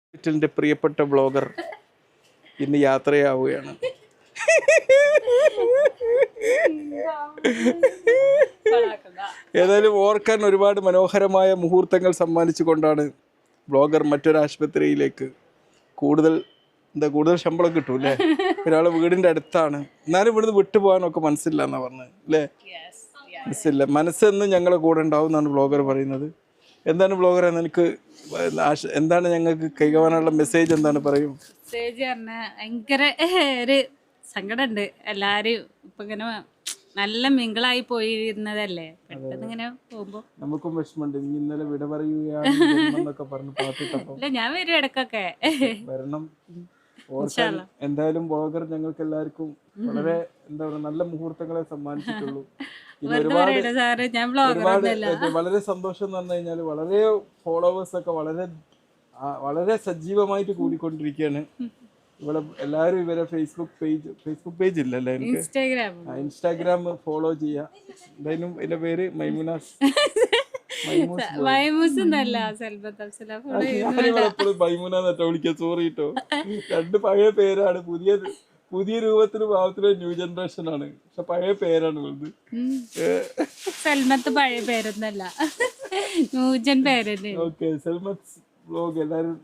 ഹോസ്പിറ്റലിന്റെ പ്രിയപ്പെട്ട ബ്ലോഗർ ഇന്ന് യാത്രയാവുകയാണ്. ഏതായാലും ഓർക്കാൻ ഒരുപാട് മനോഹരമായ മുഹൂർത്തങ്ങൾ സമ്മാനിച്ചുകൊണ്ടാണ് ബ്ലോഗർ മറ്റൊരു ആശുപത്രിയിലേക്ക്. കൂടുതൽ ശമ്പളം കിട്ടും അല്ലേ? ഒരാളെ വീടിന്റെ അടുത്താണ്, എന്നാലും ഇവിടുന്ന് വിട്ടുപോകാനൊക്കെ മനസ്സില്ല എന്നാ പറഞ്ഞത് അല്ലേ? മനസ്സില്ല, മനസ്സെന്നും ഞങ്ങളെ കൂടെ ഉണ്ടാവും എന്നാണ് ബ്ലോഗർ പറയുന്നത്. എന്താണ് ബ്ലോഗർ, എനിക്ക് എന്താണ് ഞങ്ങൾക്ക് കൈകാനുള്ള മെസ്സേജ് എന്താണ് പറയും? മെസ്സേജ് പറഞ്ഞാൽ ഭയങ്കര ഒരു സങ്കടമുണ്ട്. എല്ലാരും ഇപ്പൊ ഇങ്ങനെ നല്ല മിങ്കിളായി പോയിരുന്നതല്ലേ, പെട്ടെന്ന് ഇങ്ങനെ പോകുമ്പോ നമുക്കും വിഷമമുണ്ട്. നീ ഇന്നലെ വിട പറയുകയാണെന്നൊക്കെ പറഞ്ഞു പാത്തിട്ടപ്പോ. അല്ല, ഞാൻ വരും ഇടക്കൊക്കെ വരണം. എന്തായാലും ബ്ലോഗർ ഞങ്ങൾക്ക് എല്ലാവർക്കും വളരെ നല്ല മുഹൂർത്തങ്ങളെ സമ്മാനിച്ചിട്ടുള്ളൂ. വളരെ സന്തോഷം എന്ന് പറഞ്ഞു കഴിഞ്ഞാൽ വളരെ ഫോളോവേഴ്സ് ഒക്കെ വളരെ സജീവമായിട്ട് കൂടിക്കൊണ്ടിരിക്കുകയാണ്. ഇവിടെ എല്ലാവരും ഇവരെ ഫേസ്ബുക്ക് പേജ് ഇല്ലല്ലേ, എനിക്ക് ഇൻസ്റ്റാഗ്രാം ഫോളോ ചെയ്യാം. എന്തായാലും എന്റെ പേര് മൈമുനാസ്. മൈമുനാന്നോ വിളിക്കാം, സോറി കേട്ടോ. രണ്ട് പഴയ പേരാണ്. പുതിയ രൂപത്തിലും ഭാവത്തിലും ന്യൂ ജനറേഷൻ ആണ്, പക്ഷെ പഴയ പേരാണ് വലുത്. സൽമത്ത് പഴയ പേരൊന്നല്ല, ന്യൂജൻ പേരല്ലേ. ഓക്കെ, സൽമത്ത് വ്ലോഗ് എല്ലാവരും